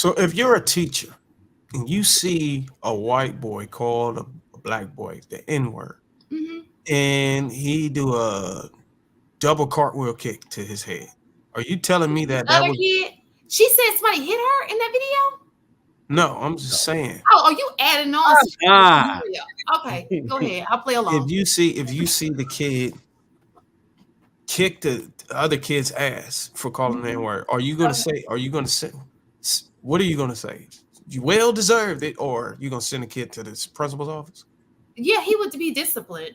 So if you're a teacher and you see a white boy call a black boy the N word, and he do a double cartwheel kick to his head, are you telling me that that Other was kid, she said somebody hit her in that video. no? I'm just saying. Oh, are you adding on some Ah, scenario? Okay, go ahead. I'll play along. If you see the kid kick the other kid's ass for calling the N word, are you gonna say? Are you gonna say? What are you gonna say? You well deserved it, or you gonna send a kid to the principal's office? Yeah, he would be disciplined.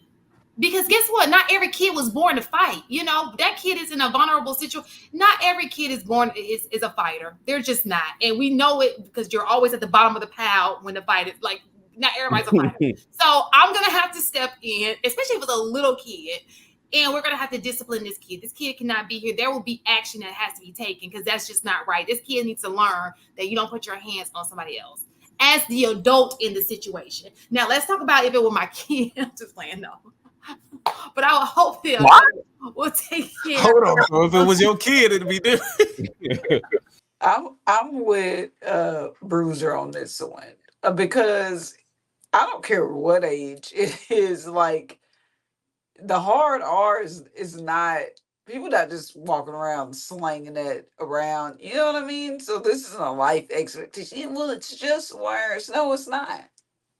Because guess what? Not every kid was born to fight. You know, that kid is in a vulnerable situation. Not every kid is born is a fighter. They're just not. And we know it because you're always at the bottom of the pile when the fight is like, not everybody's a fighter. So I'm going to have to step in, especially if it's a little kid. And we're going to have to discipline this kid. This kid cannot be here. There will be action that has to be taken because that's just not right. This kid needs to learn that you don't put your hands on somebody else as the adult in the situation. Now, let's talk about if it were my kid. I'm just playing, no. But I would hope that will take care. Hold on. So if it was your kid, it'd be different. I'm with Bruiser on this one because I don't care what age it is. Like the hard R is not people not just walking around slanging that around. You know what I mean? So this isn't a life expectation. Well, it's just worse. No, it's not.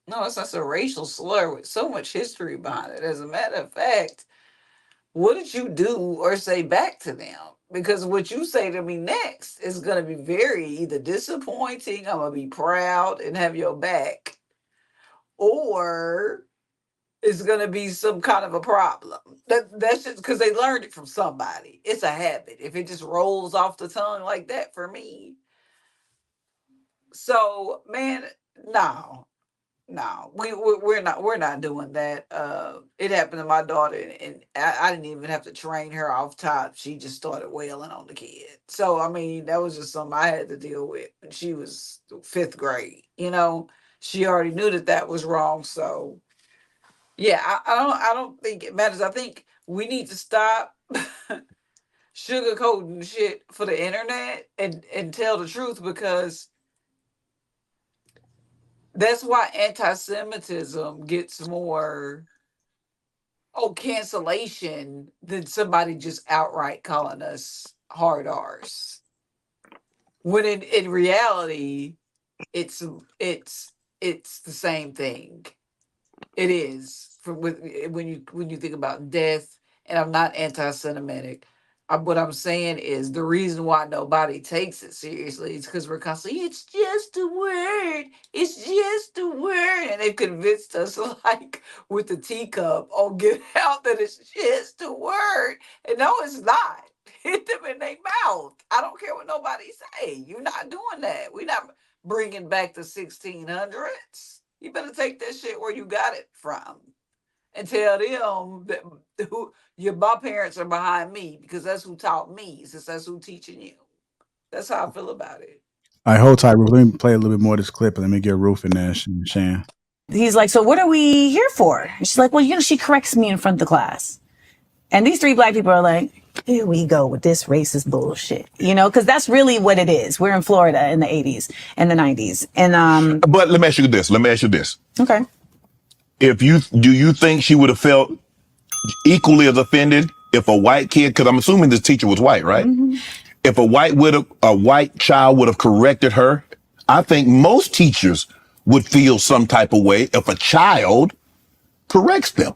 No, it's not a racial slur with so much history behind it. As a matter of fact, what did you do or say back to them? Because what you say to me next is going to be very either disappointing, I'm going to be proud and have your back, or it's going to be some kind of a problem. That's just because they learned it from somebody. It's a habit. If it just rolls off the tongue like that for me. So, man, no. No, we're not doing that. It happened to my daughter, and I didn't even have to train her off top. She just started wailing on the kid. So I mean, that was just something I had to deal with. And she was 5th grade. You know, she already knew that was wrong. So yeah, I don't think it matters. I think we need to stop sugarcoating shit for the internet and tell the truth because. That's why anti-Semitism gets more cancellation than somebody just outright calling us hard R's. When in reality, it's the same thing. It is when you think about death, and I'm not anti-Semitic. What I'm saying is the reason why nobody takes it seriously is because we're constantly, it's just a word. It's just a word. And they've convinced us, like with the teacup on Get Out, that it's just a word. And no, it's not. Hit them in their mouth. I don't care what nobody say. You're not doing that. We're not bringing back the 1600s. You better take that shit where you got it from. And tell them that my parents are behind me because that's who taught me, since that's who teaching you. That's how I feel about it. All right, hold tight, Ruth. Let me play a little bit more of this clip and let me get Ruth in there, Shan. He's like, so what are we here for? And she's like, well, she corrects me in front of the class. And these 3 black people are like, here we go with this racist bullshit, because that's really what it is. We're in Florida in the 80s and the 90s. And but let me ask you this. Okay. Do you think she would have felt equally as offended if a white kid, because I'm assuming this teacher was white, right? Mm-hmm. If a white child would have corrected her, I think most teachers would feel some type of way if a child corrects them.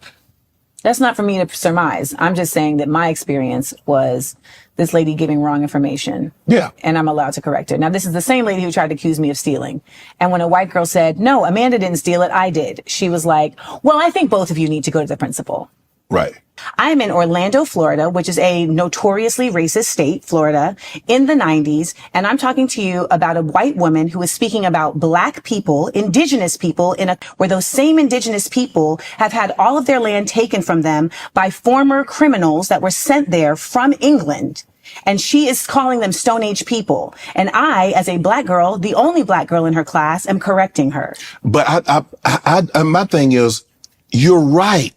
That's not for me to surmise. I'm just saying that my experience was this lady giving wrong information. Yeah. And I'm allowed to correct her. Now, this is the same lady who tried to accuse me of stealing. And when a white girl said, no, Amanda didn't steal it, I did. She was like, well, I think both of you need to go to the principal. Right. I'm in Orlando, Florida, which is a notoriously racist state, Florida, in the 90s. And I'm talking to you about a white woman who is speaking about black people, indigenous people, where those same indigenous people have had all of their land taken from them by former criminals that were sent there from England. And she is calling them Stone Age people. And I, as a black girl, the only black girl in her class, am correcting her. But my thing is, you're right.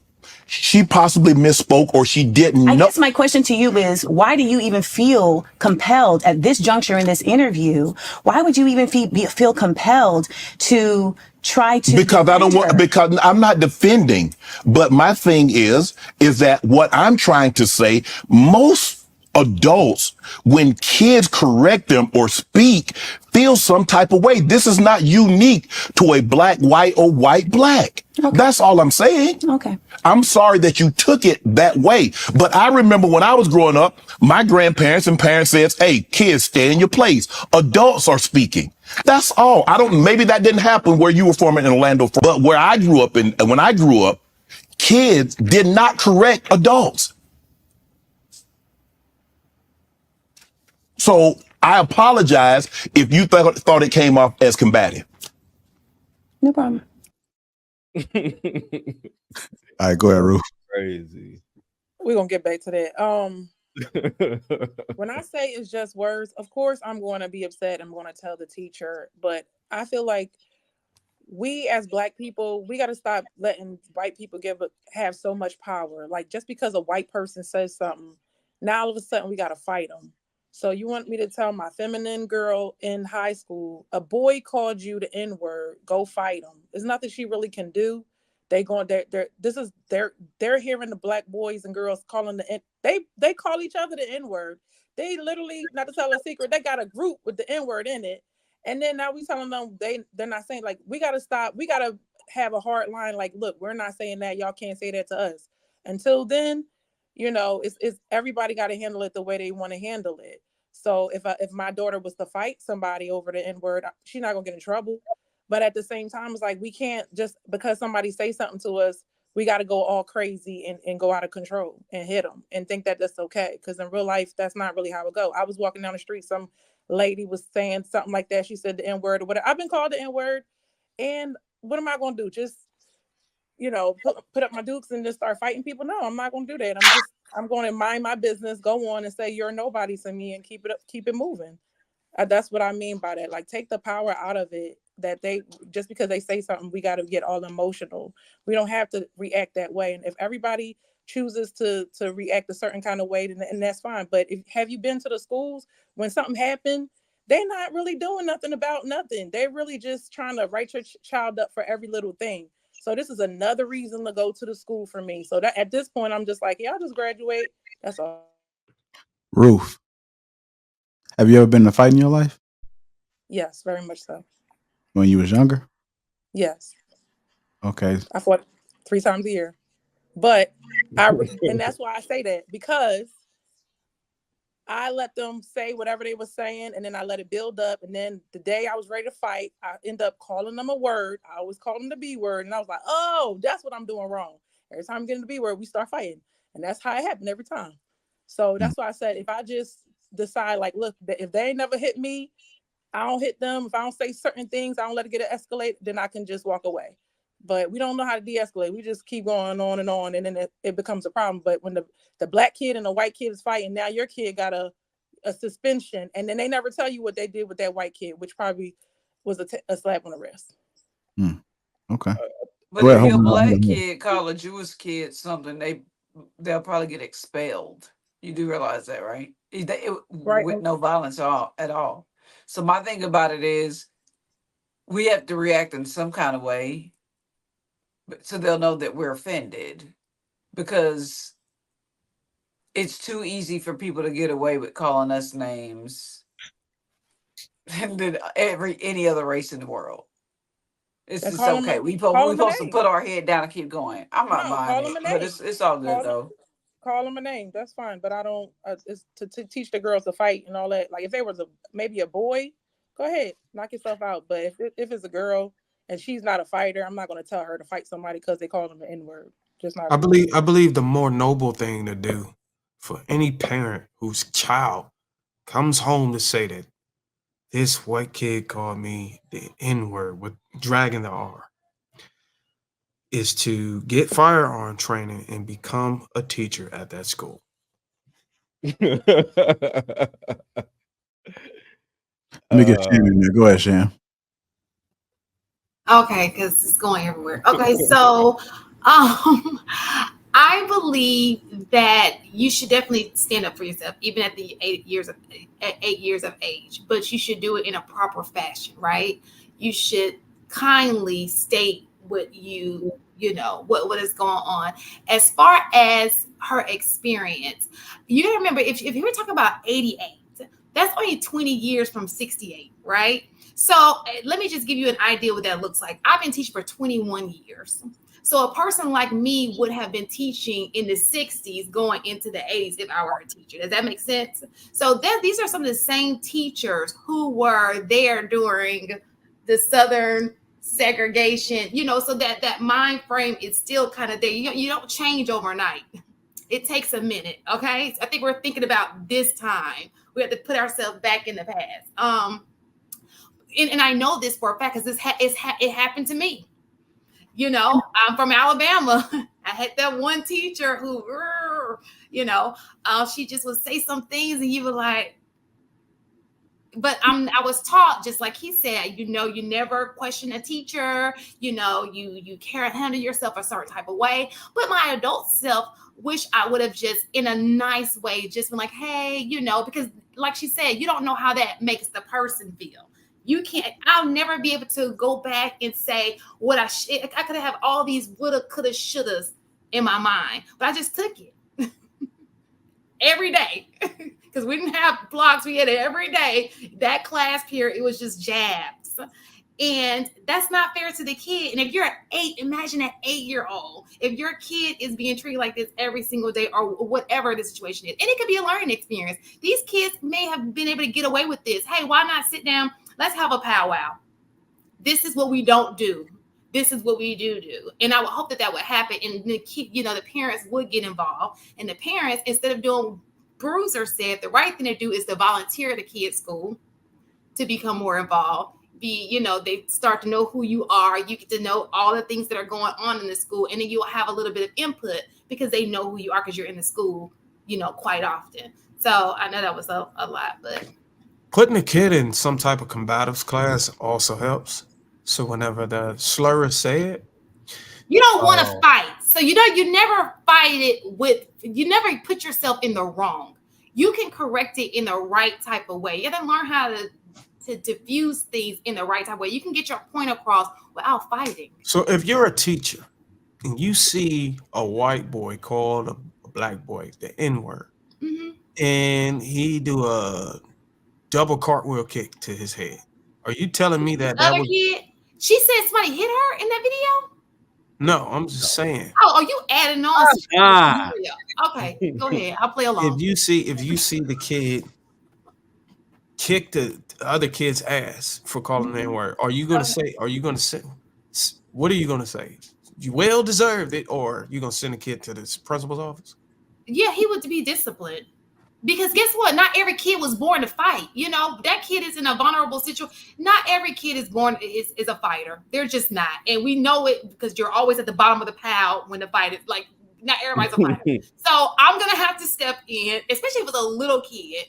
she possibly misspoke or she didn't I know. guess my question to you is, why do you even feel compelled at this juncture in this interview? Why would you even feel compelled to try to Because I don't defend want, her? because I'm not defending, but my thing is that what I'm trying to say, most adults, when kids correct them or speak, feel some type of way. This is not unique to a black, white, or white, black. Okay. That's all I'm saying. Okay. I'm sorry that you took it that way. But I remember when I was growing up, my grandparents and parents said, hey, kids, stay in your place. Adults are speaking. That's all. Maybe that didn't happen where you were from in Orlando, but where I grew up when I grew up, kids did not correct adults. So I apologize if you thought it came off as combative. No problem. All right, go ahead, Ruth. Crazy. We're gonna get back to that. When I say it's just words, of course I'm going to be upset. I'm going to tell the teacher, but I feel like we as black people, we got to stop letting white people have so much power. Like, just because a white person says something, now all of a sudden we got to fight them. So you want me to tell my feminine girl in high school, a boy called you the N-word, go fight him. There's nothing she really can do. They're hearing the black boys and girls calling they call each other the N-word. They literally, not to tell a secret, they got a group with the N-word in it. And then now we telling them they're not saying, like, we got to stop. We got to have a hard line. Like, look, we're not saying that. Y'all can't say that to us. Until then, it's everybody got to handle it the way they want to handle it. So if my daughter was to fight somebody over the N-word, she's not gonna get in trouble. But at the same time, it's like, we can't just because somebody say something to us, we got to go all crazy and go out of control and hit them and think that that's okay. Because in real life, that's not really how it go. I was walking down the street, some lady was saying something like that. She said the N-word or whatever. I've been called the N-word, and what am I gonna do? Just put up my dukes and just start fighting people? No, I'm not gonna do that. I'm going to mind my business, go on and say you're nobody to me, and keep it moving. That's what I mean by that. Like, take the power out of it. That they just because they say something, we got to get all emotional. We don't have to react that way. And if everybody chooses to react a certain kind of way, then that's fine. But have you been to the schools when something happened? They're not really doing nothing about nothing. They're really just trying to write your child up for every little thing. So this is another reason to go to the school for me. So that at this point, I'm just like, yeah, I'll just graduate. That's all. Ruth, have you ever been in a fight in your life? Yes, very much so. When you was younger? Yes. Okay. I fought 3 times a year. But and that's why I say that, because I let them say whatever they were saying, and then I let it build up. And then the day I was ready to fight, I end up calling them a word. I always call them the B word. And I was like, oh, that's what I'm doing wrong. Every time I'm getting the B word, we start fighting. And that's how it happened every time. So that's why I said, if I just decide, like, look, if they ain't never hit me, I don't hit them. If I don't say certain things, I don't let it get escalate, then I can just walk away. But we don't know how to de-escalate. We just keep going on, and then it becomes a problem. But when the black kid and the white kid is fighting, now your kid got a suspension, and then they never tell you what they did with that white kid, which probably was a slap on the wrist. Okay. But if your black kid call a Jewish kid something, they'll probably get expelled. You do realize that, right? Right. With no violence at all. So my thing about it is, we have to react in some kind of way, so they'll know that we're offended, because it's too easy for people to get away with calling us names than any other race in the world. It's just okay. We supposed to put our head down and keep going. I'm not minding it, but it's all good though. Call them a name, that's fine. But I don't. It's to teach the girls to fight and all that. Like, if there was maybe a boy, go ahead, knock yourself out. But if it's a girl and she's not a fighter, I'm not going to tell her to fight somebody because they call them the N-word. Just not. I believe the more noble thing to do for any parent whose child comes home to say that this white kid called me the N-word with dragging the R is to get firearm training and become a teacher at that school. Let me get Shannon in there. Go ahead, Shan. Okay, because it's going everywhere. Okay, so I believe that you should definitely stand up for yourself, even at the 8 years of age. But you should do it in a proper fashion, right? You should kindly state what what is going on. As far as her experience, you gotta remember if you were talking about 88, that's only 20 years from 68, right? So let me just give you an idea what that looks like. I've been teaching for 21 years. So a person like me would have been teaching in the 60s going into the 80s if I were a teacher. Does that make sense? So these are some of the same teachers who were there during the Southern segregation, so that mind frame is still kind of there. You don't change overnight. It takes a minute, okay? So I think we're thinking about this time. We have to put ourselves back in the past. And I know this for a fact because it happened to me. I'm from Alabama. I had that one teacher who, she just would say some things and you were like, but I was taught, just like he said, you never question a teacher, you can't handle yourself a certain type of way. But my adult self wish I would have just in a nice way, just been like, hey, because like she said, you don't know how that makes the person feel. I'll never be able to go back and say what I could have all these woulda, coulda, shouldas in my mind, but I just took it every day because we didn't have blocks. We had it every day. That class period, it was just jabs. And that's not fair to the kid. And if you're 8, imagine an 8-year-old. If your kid is being treated like this every single day or whatever the situation is, and it could be a learning experience. These kids may have been able to get away with this. Hey, why not sit down? Let's have a powwow. This is what we don't do. This is what we do. And I would hope that would happen. And the kid, the parents would get involved. And the parents, instead of doing Bruiser said, the right thing to do is to volunteer at the kids' school to become more involved. They start to know who you are. You get to know all the things that are going on in the school. And then you'll have a little bit of input because they know who you are because you're in the school, quite often. So I know that was a lot, but putting a kid in some type of combatives class also helps. So whenever the slur is said, you don't want to fight. So you never fight it you never put yourself in the wrong. You can correct it in the right type of way. You have to learn how to diffuse things in the right type of way. You can get your point across without fighting. So if you're a teacher and you see a white boy call a black boy the N-word, and he do a double cartwheel kick to his head, are you telling me that other kid? She said somebody hit her in that video? No, I'm just saying. Oh, you adding on? Okay, go ahead. I'll play along. If you see the kid kick the other kid's ass for calling the N-word, are you gonna say? What are you gonna say? You well deserved it, or you gonna send a kid to the principal's office? Yeah, he would be disciplined. Because guess what? Not every kid was born to fight. That kid is in a vulnerable situation. Not every kid is born is a fighter. They're just not. And we know it because you're always at the bottom of the pile when the fight is like, not everybody's a fighter. So I'm going to have to step in, especially if it's a little kid.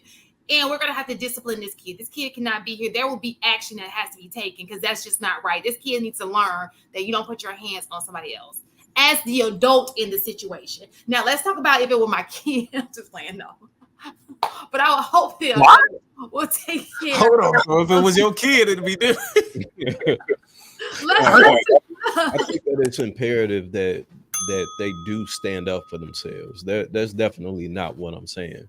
And we're going to have to discipline this kid. This kid cannot be here. There will be action that has to be taken because that's just not right. This kid needs to learn that you don't put your hands on somebody else as the adult in the situation. Now, let's talk about if it were my kid. I'm just playing, no. But I would hope that we'll take care. Hold on. So if it was your kid, it'd be different. I think that it's imperative that they do stand up for themselves. That's definitely not what I'm saying.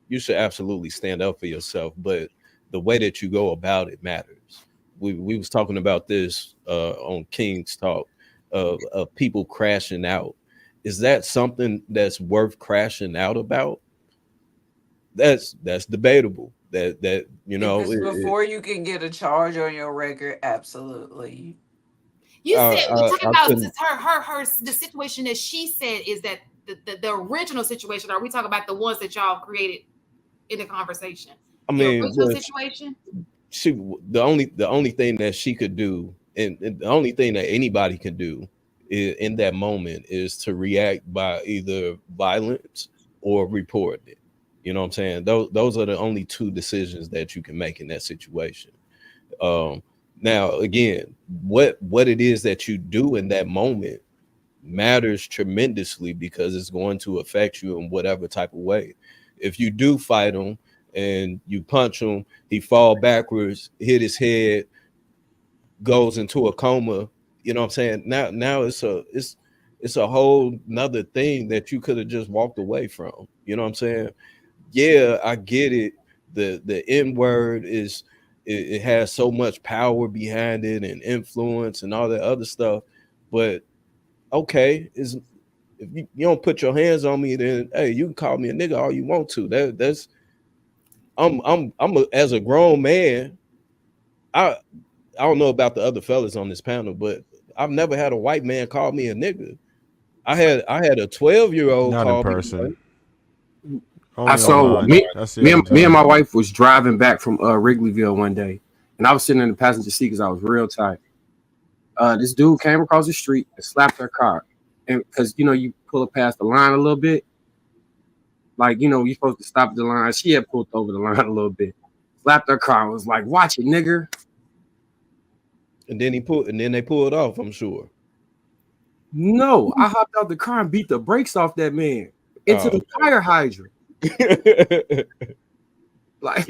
You should absolutely stand up for yourself, but the way that you go about it matters. We was talking about this on King's Talk of people crashing out. Is that something that's worth crashing out about? That's debatable. That before you can get a charge on your record, absolutely. You said we're talking about the situation that she said is that the original situation. Are we talking about the ones that y'all created in the conversation? I mean, the original situation. The only thing that she could do, and the only thing that anybody can do in that moment is to react by either violence or report it. You know what I'm saying? Those are the only two decisions that you can make in that situation. Now, again, what it is that you do in that moment matters tremendously because it's going to affect you in whatever type of way. If you do fight him and you punch him, he fall backwards, hit his head, goes into a coma. You know what I'm saying? Now it's a whole nother thing that you could have just walked away from. You know what I'm saying? Yeah, I get it. The N-word is it has so much power behind it and influence and all that other stuff. But okay, if you don't put your hands on me, then hey, you can call me a nigga all you want to. That's as a grown man, I don't know about the other fellas on this panel, but I've never had a white man call me a nigga. I had a 12-year-old Not call in person. me. Only So online. me and my wife was driving back from Wrigleyville one day, and I was sitting in the passenger seat because I was real tired. This dude came across the street and slapped her car, and because you pull it past the line a little bit, like you're supposed to stop at the line. She had pulled over the line a little bit, slapped her car, and was like, "Watch it, nigger." And then they pulled off, I'm sure. No, I hopped out the car and beat the brakes off that man into the fire hydrant. Like,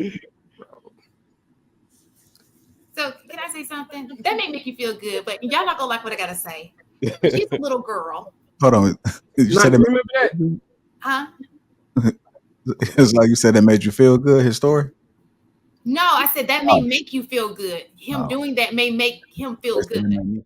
So can I say something? That may make you feel good, but y'all not gonna like what I gotta say. She's a little girl. Hold on. You said that, remember that? Huh? it's like you said that made you feel good, his story? No, I said that may make you feel good. Him Oh. doing that may make him feel First thing good. that made me-